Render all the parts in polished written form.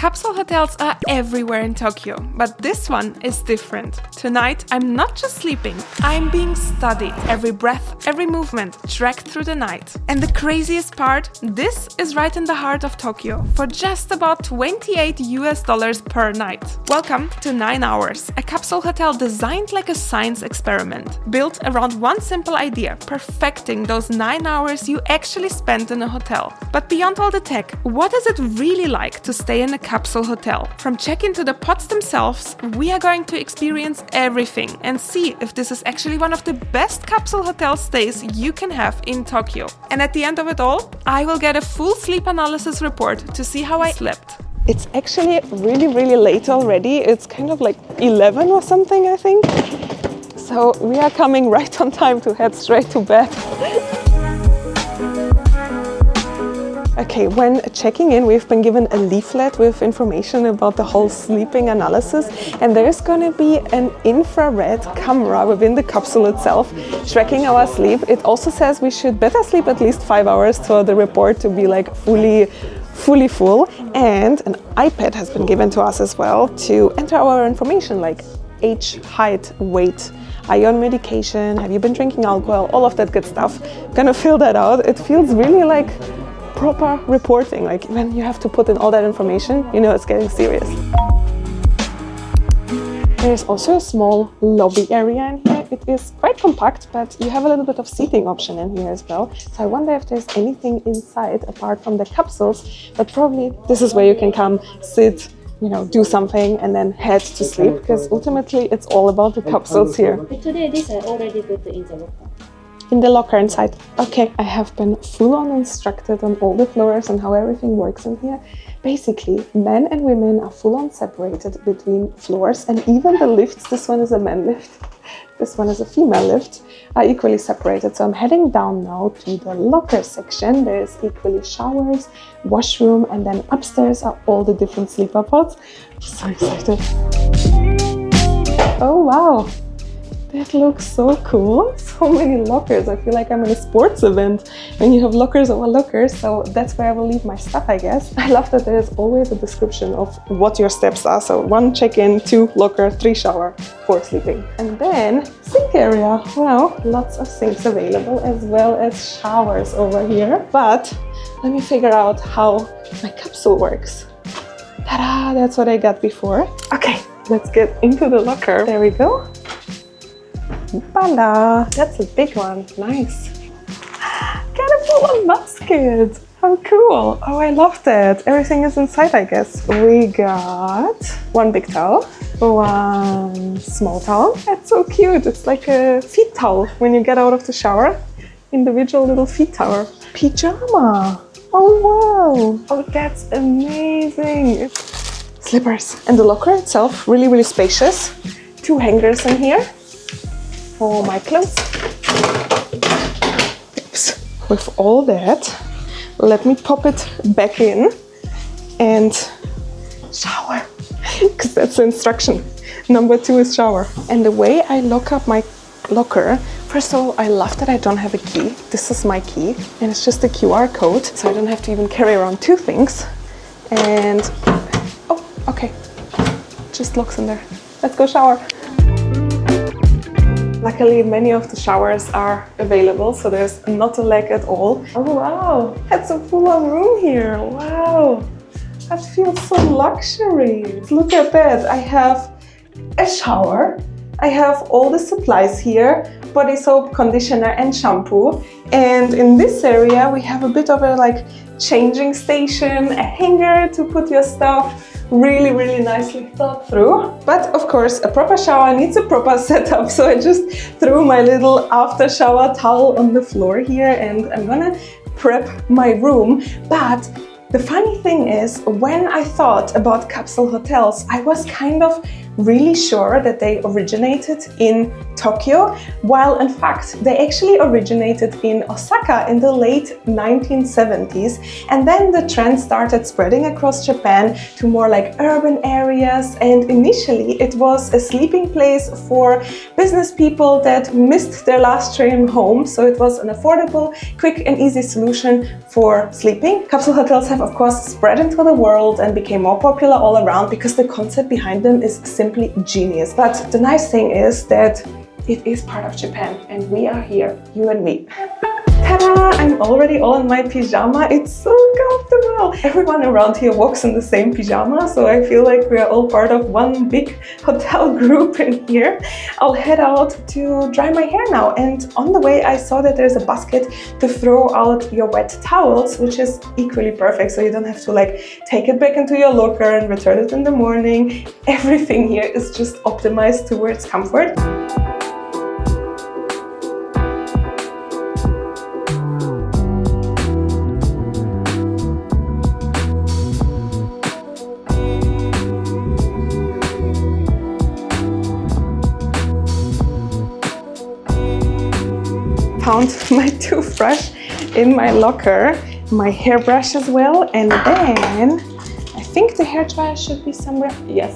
Capsule hotels are everywhere in Tokyo, but this one is different. Tonight, I'm not just sleeping, I'm being studied. Every breath, every movement, tracked through the night. And the craziest part, this is right in the heart of Tokyo, for just about $28 per night. Welcome to 9 Hours, a capsule hotel designed like a science experiment, built around one simple idea, perfecting those 9 hours you actually spent in a hotel. But beyond all the tech, what is it really like to stay in a capsule hotel? From check-in to the pods themselves, we are going to experience everything and see if this is actually one of the best capsule hotel stays you can have in Tokyo. And at the end of it all, I will get a full sleep analysis report to see how I slept. It's actually really late already. It's kind of like 11 or something, I think. So we are coming right on time to head straight to bed. Okay, when checking in, we've been given a leaflet with information about the whole sleeping analysis, and there's gonna be an infrared camera within the capsule itself tracking our sleep. It also says we should better sleep at least 5 hours for the report to be like fully full, and an iPad has been given to us as well to enter our information like age, height, weight, are you on medication, have you been drinking alcohol, all of that good stuff. Gonna fill that out. It feels really like proper reporting, like when you have to put in all that information, you know it's getting serious. There's also a small lobby area in here. It is quite compact, but you have a little bit of seating option in here as well. So I wonder if there's anything inside apart from the capsules, but probably this is where you can come, sit, you know, do something and then head to sleep, because ultimately it's all about the capsules here. Today this I already put in the locker. In the locker inside. Okay, I have been full-on instructed on all the floors and how everything works in here. Basically, men and women are full-on separated between floors, and even the lifts, this one is a man lift, this one is a female lift, are equally separated. So I'm heading down now to the locker section. There's equally showers, washroom, and then upstairs are all the different sleeper pods. I'm so excited. Oh wow! That looks so cool. So many lockers. I feel like I'm in a sports event when you have lockers over lockers. So that's where I will leave my stuff, I guess. I love that there's always a description of what your steps are. So 1 check-in, 2 locker, 3 shower, 4 sleeping. And then sink area. Wow, lots of sinks available as well as showers over here. But let me figure out how my capsule works. Ta-da! That's what I got before. Okay, let's get into the locker. There we go. Voila! That's a big one. Nice. Got a full-on basket. How cool. Oh, I love that. Everything is inside, I guess. We got 1 big towel, 1 small towel. That's so cute. It's like a feet towel when you get out of the shower. Individual little feet towel. Pyjama. Oh, wow. Oh, that's amazing. Slippers. And the locker itself, really spacious. 2 hangers in here for my clothes. Oops. With all that, let me pop it back in and shower, because that's the instruction. Number 2 is shower. And the way I lock up my locker, first of all, I love that I don't have a key. This is my key, and it's just a QR code, so I don't have to even carry around 2 things. And, oh, okay, just locks in there. Let's go shower. Luckily, many of the showers are available, so there's not a lag at all. Oh wow, that's a full-on room here. Wow, that feels so luxury. Look at that. I have a shower. I have all the supplies here, body soap, conditioner, and shampoo. And in this area, we have a bit of a like changing station, a hanger to put your stuff. Really nicely thought through. But of course, a proper shower needs a proper setup, so I just threw my little after shower towel on the floor here, and I'm gonna prep my room. But the funny thing is, when I thought about capsule hotels, I was kind of really sure that they originated in Tokyo, while in fact they actually originated in Osaka in the late 1970s. And then the trend started spreading across Japan to more like urban areas, and initially it was a sleeping place for business people that missed their last train home, so it was an affordable, quick and easy solution for sleeping. Capsule hotels have of course spread into the world and became more popular all around because the concept behind them is simply genius. But the nice thing is that it is part of Japan and we are here, you and me. Ta-da! I'm already all in my pyjama. It's so comfortable. Everyone around here walks in the same pyjama, so I feel like we're all part of one big hotel group in here. I'll head out to dry my hair now, and on the way I saw that there's a basket to throw out your wet towels, which is equally perfect, so you don't have to like take it back into your locker and return it in the morning. Everything here is just optimized towards comfort. Found my toothbrush in my locker, my hairbrush as well, and then I think the hairdryer should be somewhere. Yes,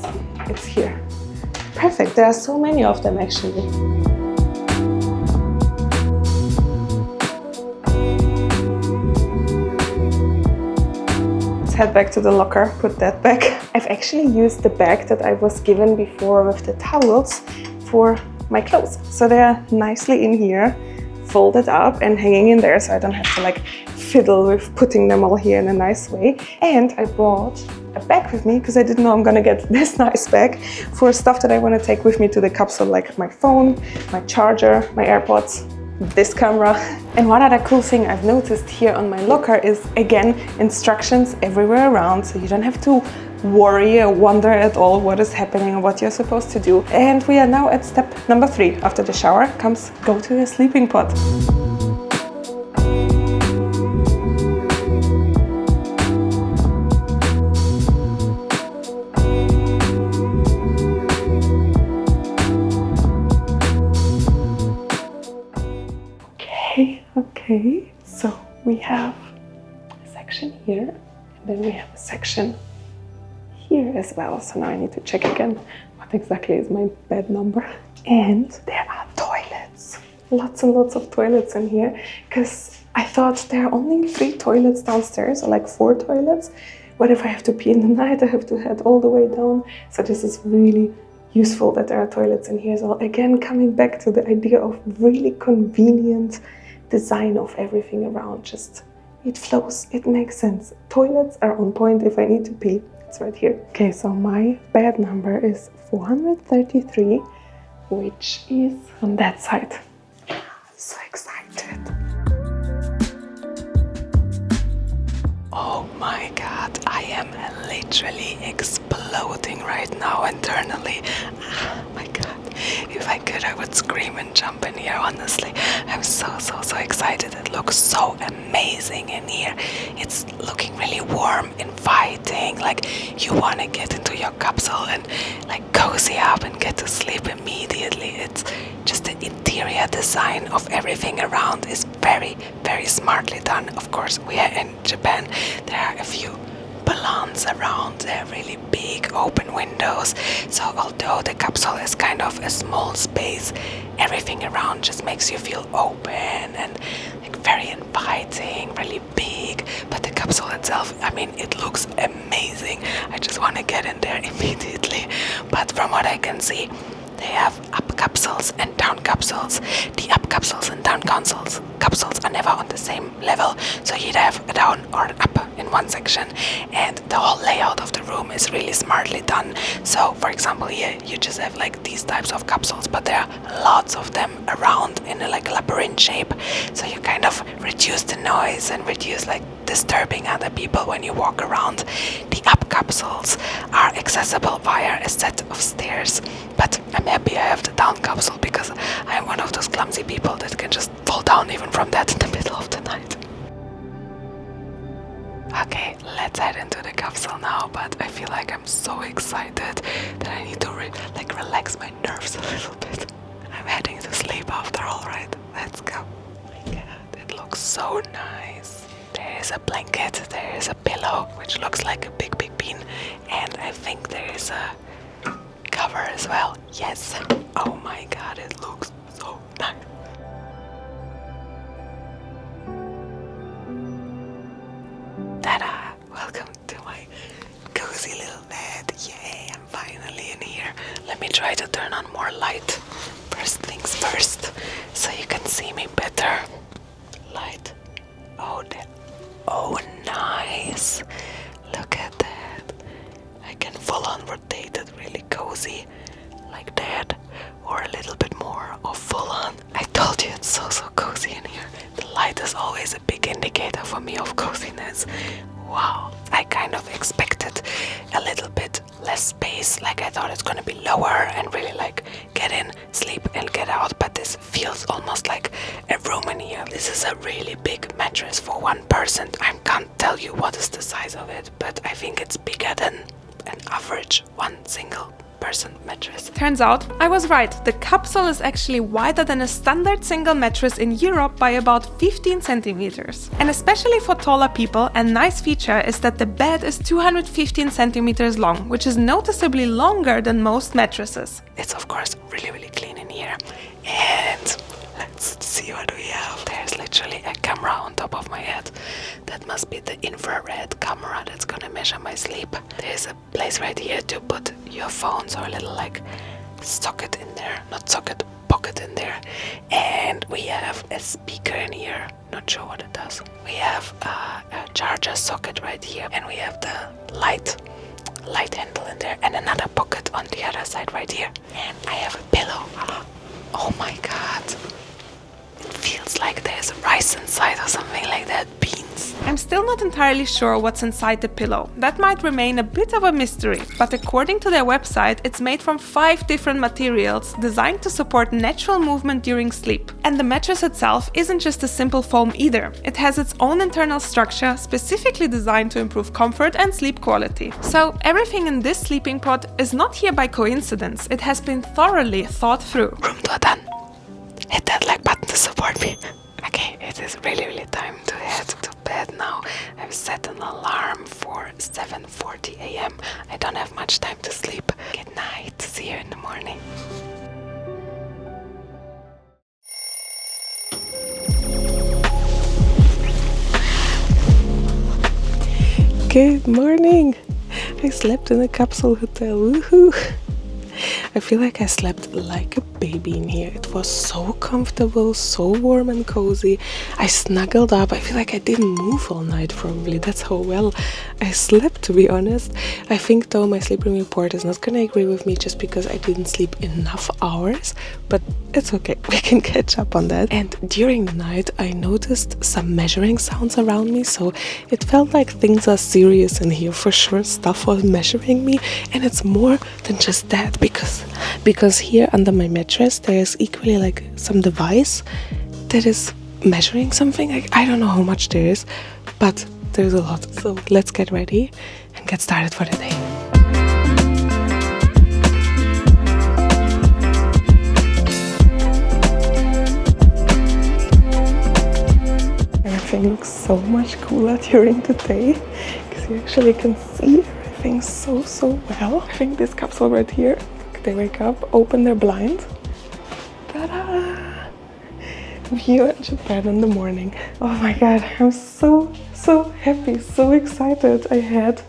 it's here. Perfect, there are so many of them actually. Let's head back to the locker, put that back. I've actually used the bag that I was given before with the towels for my clothes. So they're nicely in here, folded up and hanging in there, so I don't have to like fiddle with putting them all here in a nice way. And I brought a bag with me because I didn't know I'm gonna get this nice bag for stuff that I want to take with me to the capsule, like my phone, my charger, my AirPods, this camera. And one other cool thing I've noticed here on my locker is, again, instructions everywhere around, so you don't have to worry or wonder at all what is happening or what you're supposed to do. And we are now at step number 3. After the shower comes go to your sleeping pod. Okay, so we have a section here, and then we have a section here as well. So now I need to check again what exactly is my bed number. And there are toilets. Lots and lots of toilets in here, because I thought there are only 3 toilets downstairs, or like 4 toilets. What if I have to pee in the night? I have to head all the way down. So this is really useful that there are toilets in here as well. Again, coming back to the idea of really convenient design of everything around. Just, it flows, it makes sense. Toilets are on point if I need to pee. It's right here. Okay, so my bed number is 433, which is on that side. I'm so excited. Oh my god, I am literally exploding right now internally. Oh my god. If I could, I would scream and jump in here, honestly. I'm so excited. It looks so amazing in here. It's looking really warm, inviting, like you want to get into your capsule and like cozy up and get to sleep immediately. It's just the interior design of everything around is very smartly done. Of course, we are in Japan. There are a few balloons around, they're really big open windows, so although the capsule is kind of a small space, everything around just makes you feel open and like very inviting, really big. But the capsule itself, I mean, it looks amazing. I just want to get in there immediately. But from what I can see, they have up capsules and down capsules. The up capsules and down capsules are never on the same level, so you either have a down or an up in one section, and the whole layout of the room is really smartly done. So for example, here you just have like these types of capsules, but there are lots of them around in a like labyrinth shape, so you kind of reduce the noise and reduce like disturbing other people when you walk around. The up capsules are accessible via a set of stairs, but I'm happy I have the down capsule because I'm one of those clumsy people that can just fall down even from that in the middle of the night. Okay, let's head into the capsule now, but I feel like I'm so excited that I need to relax my nerves a little bit. I'm heading to sleep after all, right? Let's go. Oh my god, it looks so nice. There is a blanket, there is a pillow, which looks like a big bean, and I think there is a cover as well. Yes. Oh my god, it looks so nice. Ta-da! Welcome to my cozy little bed. Yay, I'm finally in here. Let me try to turn on more light. First things first, so you can see me better. Light. Oh, nice. Look at that. I can full on rotate it really cozy, like that, or a little bit more, or full on. I told you it's so cozy in here. The light is always a big indicator for me of coziness. Wow, I kind of expected a little bit less space, like I thought it's gonna be lower and really like get in, sleep and get out, but this feels almost like a room in here. This is a really big mattress for one person. I can't tell you what is the size of it, but I think it's bigger than an average one single person mattress. Turns out I was right. The capsule is actually wider than a standard single mattress in Europe by about 15 centimeters. And especially for taller people, a nice feature is that the bed is 215 centimeters long, which is noticeably longer than most mattresses. It's of course really clean in here. And let's see what we have. There's literally a camera on top of my head. That must be the infrared camera that's gonna measure my sleep. There's a place right here to put your phones or a little like socket in there. Not socket, pocket in there. And we have a speaker in here. Not sure what it does. We have a charger socket right here. And we have the light handle in there. And another pocket on the other side right here. And I have a pillow. Oh my god. It feels like there's rice inside or something like that, beans. I'm still not entirely sure what's inside the pillow. That might remain a bit of a mystery, but according to their website, it's made from 5 different materials designed to support natural movement during sleep. And the mattress itself isn't just a simple foam either. It has its own internal structure specifically designed to improve comfort and sleep quality. So everything in this sleeping pod is not here by coincidence. It has been thoroughly thought through. Room tour done. Hit that like button to support me. Okay, it is really time to head to bed now. I've set an alarm for 7:40 a.m. I don't have much time to sleep. Good night. See you in the morning. Good morning. I slept in a capsule hotel. Woohoo! I feel like I slept like a baby in here. It was so comfortable, so warm and cozy. I snuggled up. I feel like I didn't move all night probably. That's how well I slept, to be honest. I think though my sleep report is not gonna agree with me just because I didn't sleep enough hours, but it's okay. We can catch up on that. And during the night I noticed some measuring sounds around me, so it felt like things are serious in here for sure. Stuff was measuring me, and it's more than just that, because here under my mattress there is equally like some device that is measuring something. I don't know how much there is, but there's a lot. So let's get ready and get started for the day. Everything looks so much cooler during the day because you actually can see everything so well. I think this capsule right here, they wake up, open their blind. Ta-da! View in Japan in the morning. Oh my god, I'm so happy, so excited. I had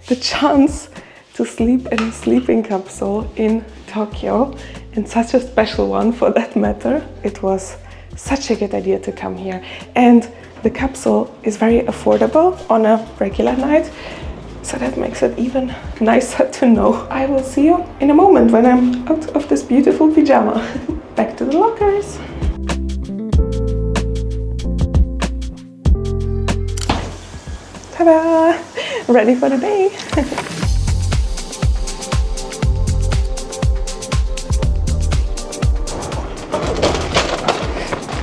the chance to sleep in a sleeping capsule in Tokyo, and such a special one for that matter. It was such a good idea to come here, and the capsule is very affordable on a regular night. So that makes it even nicer to know. I will see you in a moment when I'm out of this beautiful pyjama. Back to the lockers. Ta-da! Ready for the day.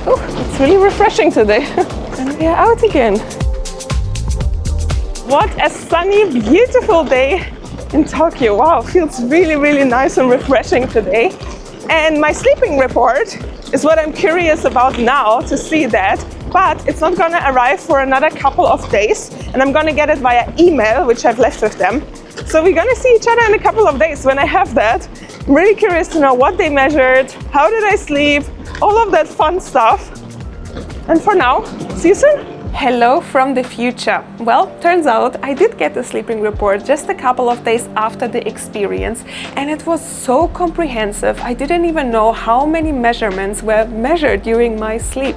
Oh, it's really refreshing today. And we are out again. What a sunny, beautiful day in Tokyo. Wow, feels really, really nice and refreshing today. And my sleeping report is what I'm curious about now, to see that. But it's not gonna arrive for another couple of days, and I'm gonna get it via email, which I've left with them. So we're gonna see each other in a couple of days when I have that. I'm really curious to know what they measured, how did I sleep, all of that fun stuff. And for now, see you soon. Hello from the future. Well, turns out I did get the sleeping report just a couple of days after the experience, and it was so comprehensive. I didn't even know how many measurements were measured during my sleep.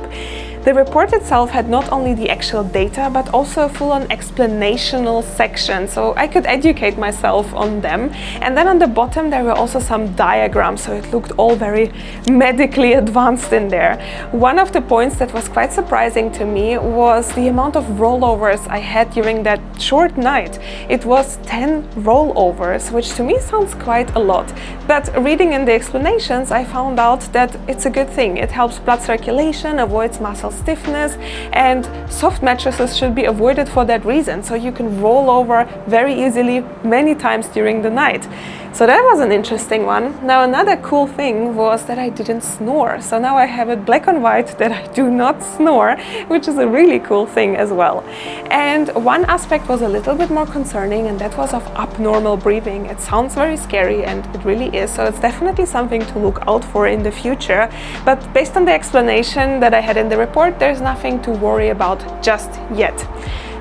The report itself had not only the actual data, but also a full-on explanational section, so I could educate myself on them. And then on the bottom there were also some diagrams, so it looked all very medically advanced in there. One of the points that was quite surprising to me was the amount of rollovers I had during that short night. It was 10 rollovers, which to me sounds quite a lot. But reading in the explanations, I found out that it's a good thing. It helps blood circulation, avoids muscle stiffness, and soft mattresses should be avoided for that reason, so you can roll over very easily many times during the night. So that was an interesting one. Now another cool thing was that I didn't snore, so now I have it black and white that I do not snore, which is a really cool thing as well. And one aspect was a little bit more concerning, and that was of abnormal breathing. It sounds very scary, and it really is, so it's definitely something to look out for in the future. But based on the explanation that I had in the report, there's nothing to worry about just yet.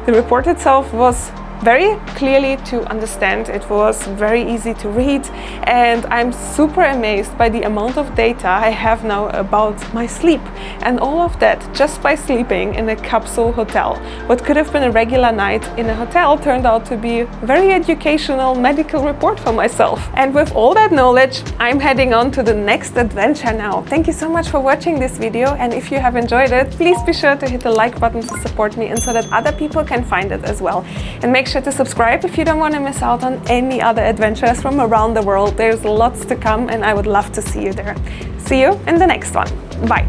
The report itself was very clearly to understand. It was very easy to read, and I'm super amazed by the amount of data I have now about my sleep, and all of that just by sleeping in a capsule hotel. What could have been a regular night in a hotel turned out to be a very educational medical report for myself. And with all that knowledge, I'm heading on to the next adventure now. Thank you so much for watching this video, and if you have enjoyed it, please be sure to hit the like button to support me and so that other people can find it as well. And make sure to subscribe if you don't want to miss out on any other adventures from around the world. There's lots to come, and I would love to see you there. See you in the next one. Bye.